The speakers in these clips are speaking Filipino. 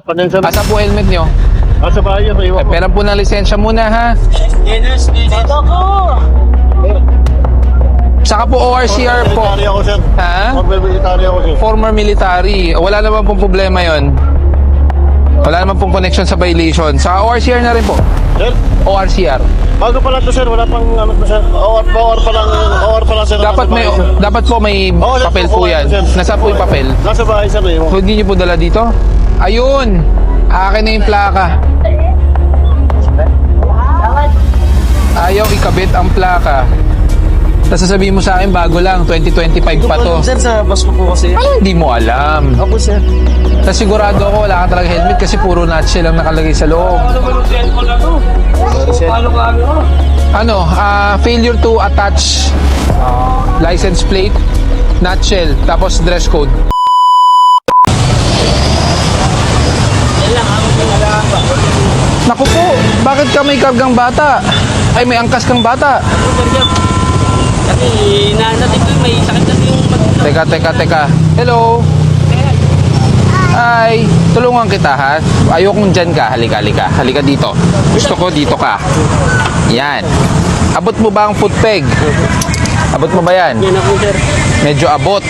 Panensa. Asa po helmet nyo? Sa bahay yan, iwan ko. Pera po ng lisensya muna ha. Dito ko! Saka po ORCR po. Military ako, sir. Ha? Military ako, sir. Former military. Wala naman pong problema yon. Wala naman pong connection sa violation. Saka ORCR na rin po. Sir, ORCR. bago pa lang to, sir. Wala pang ano to, sir. OR pa lang, sir. Dapat may dapat po may Oo, sir, papel oo, po yan. sir. Nasa po yung papel? Nasa bahay, sir. Iwan ko. So, hindi nyo po dala dito? Ayun! Akin na yung plaka. Ayaw ikabit ang plaka. Tapos sasabihin mo sa akin, bago lang, 2025 pa to. Sir, sa bus ko po kasi. Ano hindi mo alam? Opo, sir. Tapos sigurado ako wala ka talaga helmet kasi puro nutshell ang nakalagay sa loob. Ano, failure to attach license plate, nutshell, tapos dress code. Naku po, bakit ka may kargang bata? Ay, may angkas kang bata. Kasi natin ko may sakit kasi yung Teka. Hello? Ay, tulungan kita ha. Ayokong dyan ka. Halika. Halika dito. Gusto ko dito ka. Yan. Abot mo ba ang foot peg? Abot mo ba yan? Yan na po, sir. Medyo abot.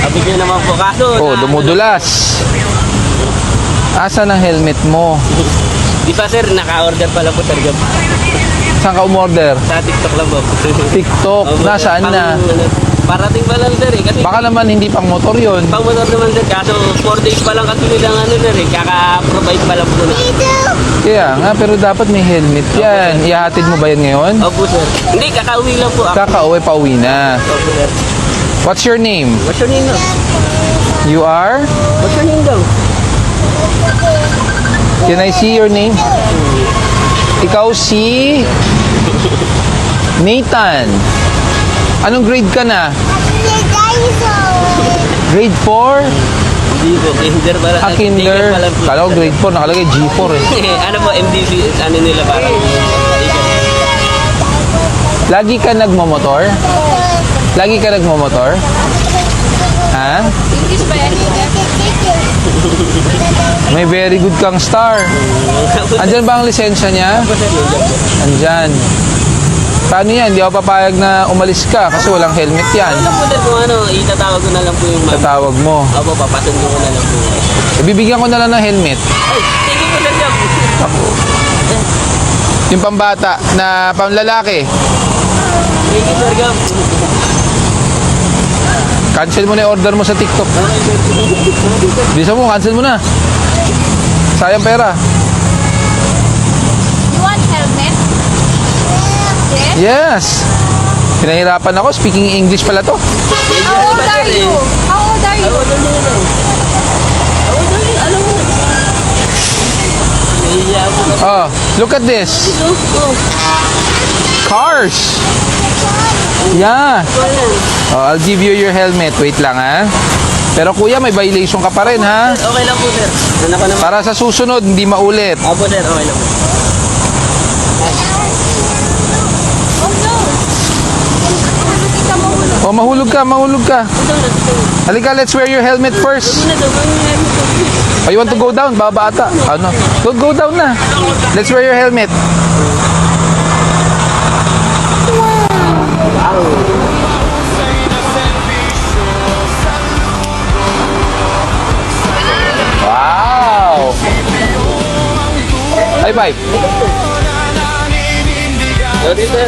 Abig niya naman po. Kaso, Oh, dumudulas. Asa ng helmet mo? Di pa, sir, naka-order pala po, sir. Saan ka umorder? Sa TikTok lang po. TikTok. Opo, sir. Nasaan na? Parating pa lang, sir, eh. Kasi Baka naman hindi pang motor yun. pang motor naman, sir. Kaso 4 days pa lang kasi nilang sir, eh. Kaka-provide pa lang po na. Kaya nga, pero dapat may helmet yan. Ihahatid mo ba yan ngayon? Opo, sir. Hindi, kakauwi lang po ako. Kakauwi, pauwi na. Opo, sir. What's your name? What's your name, no? You are? What's your name, daw? Can I see your name? Ikaw si Nathan. Anong grade ka na? Grade 4? Hindi po, kinder pala. Kinder. pala po. Kala ko grade 4, nakalagay G4 eh. Ano po, MDB, ano nila parang Lagi ka nagmamotor? Lagi ka nagmamotor? Ha? May very good kang star. Andyan ba ang lisensya niya? Andyan. Paano yan? Hindi ako papayag na umalis ka kasi walang helmet yan. Ano po, sir, kung ano, itatawag ko na lang po yung ma'am. Tatawag mo. Opo, papasundo ko na lang po. Ibibigyan ko na lang ng helmet. Ay, thank you po, sir, Job. Yung pambata na pamlalaki. Thank you, sir, Job. Cancel mo na yung order mo sa TikTok. Bisa mo, cancel mo na. Sayang pera. You want helmet? Yes. Yes. Pinahirapan ako. Speaking English pala to. How old are you? How old are you? Oh, look at this. Cars. Yeah. Oh, I'll give you your helmet. Wait lang ha. Pero kuya, may violation ka pa rin ha. Okay lang po, sir. Ano ko naman? Para sa susunod, hindi maulit. Opo, sir, okay lang po. Oh no. Kita mo ulo. Oh, mahulog ka. Halika, let's wear your helmet first. Oh, you want to go down? Baba ata. Ano? Go down na. Let's wear your helmet. Wow! High five. Sorry, sir.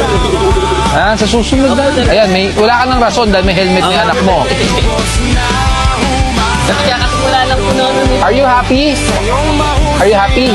Sa susunod na. Ayan, wala ka ng rason dahil may helmet ni anak mo. Kasi kakasimula lang po noon. Are you happy? Are you happy?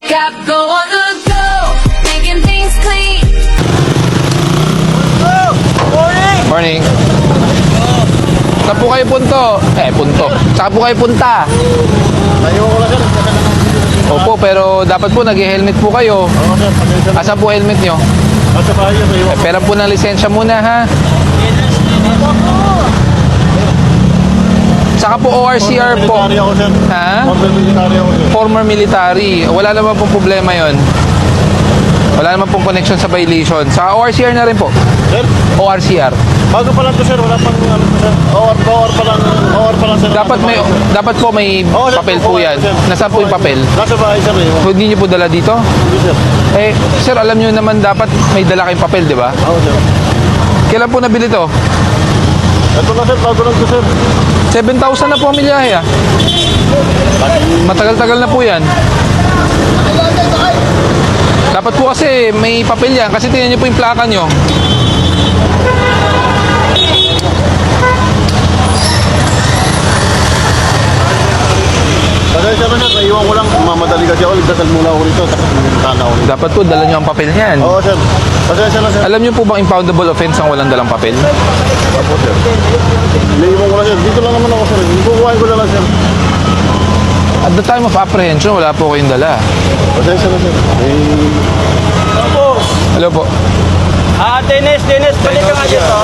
Got go on the go, making things clean. Morning. Saan po kayo punto? Punto. Saan po kayo punta? Ayaw ko lang, sir. Opo, pero dapat po nag-helmet po kayo. Oo, sir. Panensa. Asan po helmet nyo? Sa bahay yan, iwan ko. Pera po ng lisensya muna ha. Saka po ORCR po. Military ako, sir. Ha? Military ako, sir. Former military. Wala naman pong problema yon. Wala naman pong connection sa violation. Sa ORCR na rin po. Sir, ORCR. bago pa lang to, sir. Wala pang ano to, sir. OR pa lang, sir. Dapat po may Oo, sir. papel po Oo, yan. sir. Nasaan po yung papel? Nasa bahay, sir. Hindi niyo po dala dito? Hindi, sir. Eh, sir, alam niyo naman dapat may dala kayong papel, di ba? Oo, sir. Kailan po nabili to? Ito na, sir. Bago lang to, sir. 7,000 na po ang milyahe ah. Matagal-tagal na po yan. Dapat po kasi may papel yan. Kasi tingnan niyo po yung plaka niyo. Pasensya na, sir. Naiwan ko lang. Mamadali kasi ako. Nagdasal muna ako rito. Tapos nagkana ako rito. Dapat po dala niyo ang papel niyan. Oo, sir. Pasensya na, sir. Alam niyo po bang impoundable offense ang walang dalang papel? Opo, sir. Naiwan ko lang, sir. Dito lang naman ako, sir. Kukuhain ko lang, sir. At the time of apprehension, wala po kayong dala. Pasensya na, sir. Hello po. Dennis, balik ka nga dito.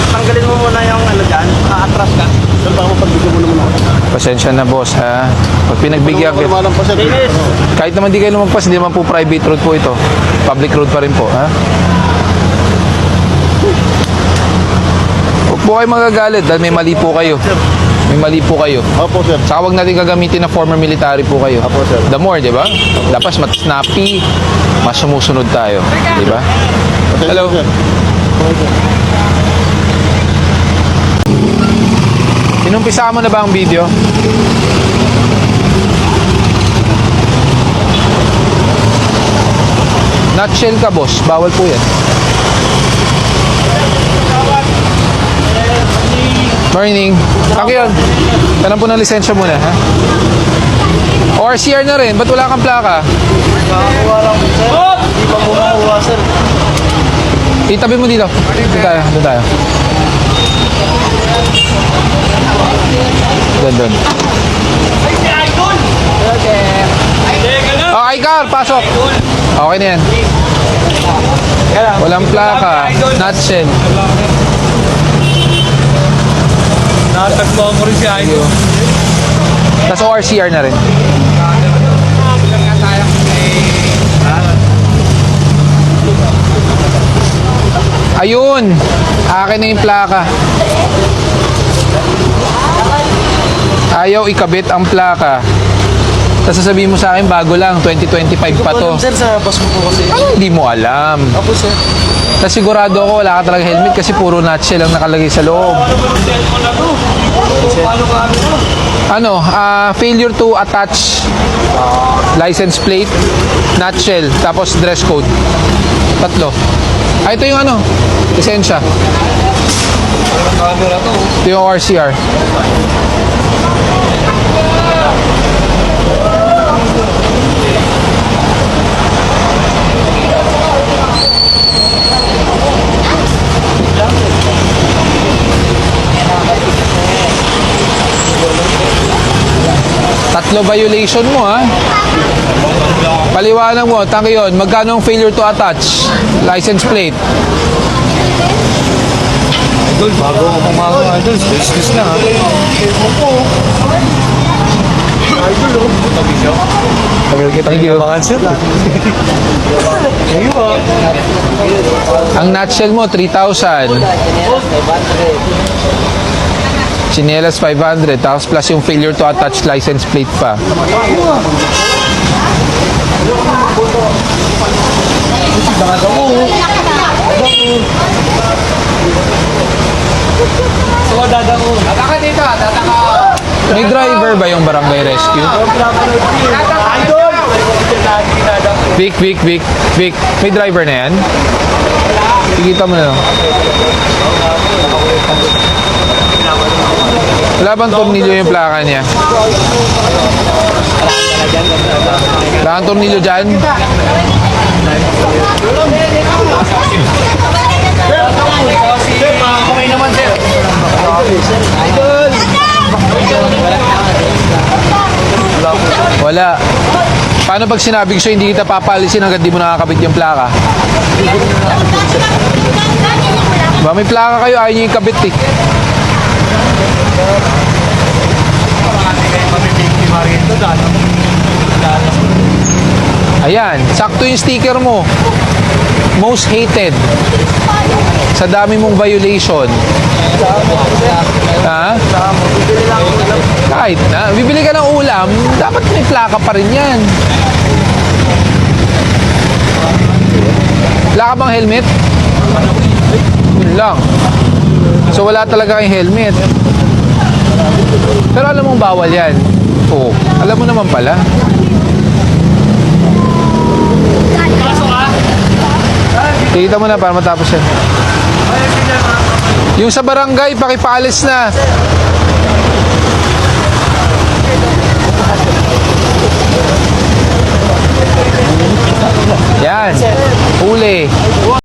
Tanggalin mo muna yung ano dyan. Atras ka. Sir, baka mapagbigyan mo naman ako. Pasensya na boss ha. Pag pinagbigyan Wala naman pa, sir. kahit naman di kayo lumagpas, hindi naman po private road po ito. Public road pa rin po, ha? Huwag po kayo magagalit dahil may mali po kayo. May mali po kayo. Opo, sir. Saka huwag natin gagamitin na former military po kayo. Opo, sir. The more, di ba? Dapat mas snappy, mas sumusunod tayo. Di ba? Pasensya, Hello. sir. Inumpisa mo na ba ang video? Nutshell ka, boss. Bawal po yan. Morning. Kakyon. Tanong po ng lisensya muna, ha? ORCR na rin. Ba't wala kang plaka? Hindi pa muna kuha, sir. Itabi mo dito. Doon tayo. Doon tayo. Doon. Oh, Aikar, pasok. Okay na yan. Walang plaka. Nutshell. Natagpo mo rin si Idol. Tapos ORCR na rin. Ayun. Akin na yung plaka. Ayaw ikabit ang plaka. Tapos sasabihin mo sa akin, bago lang, 2025 pa to. Sir, sa bus mo po kasi. Hindi mo alam. Opo, sir. Tapos sigurado ako wala ka talaga helmet kasi puro nutshell ang nakalagay sa loob. Ano, failure to attach license plate, nutshell, tapos dress code. Tatlo. Ito yung ano, lisensya. Ito yung RCR. Tatlo violation mo, ha? Paliwanag mo, tangi yun. Magkano ang failure to attach license plate? Idol, bago ako pumago, idol. Business na, ha? Idol, oh. Tagal kita kinabakan, sir. Thank you, ha? Ang nutshell mo, 3,000. Chinelas 500, tapos plus yung failure to attach license plate pa. May driver ba yung barangay rescue? Vic. May driver na yan? Ikita mo na lang. Wala bang tornilyo yung plaka niya? Wala kang tornilyo dyan? Wala. Paano pag sinabi ko sa'yo hindi kita papalisin hanggang di mo nakakabit yung plaka? Ba, may plaka kayo, ayaw nyo yung kabit eh. Ayan, sakto yung sticker mo. Most hated. Sa dami mong violation. Ha? Kahit na. Bibili ka ng ulam, dapat may plaka pa rin yan. Wala ka bang helmet? Yun lang. So wala talaga kayong helmet. Pero alam mong bawal yan. Oo. Alam mo naman pala. Kita mo na para matapos yan. Yung sa barangay, pakipaalis na. Yan. Huli.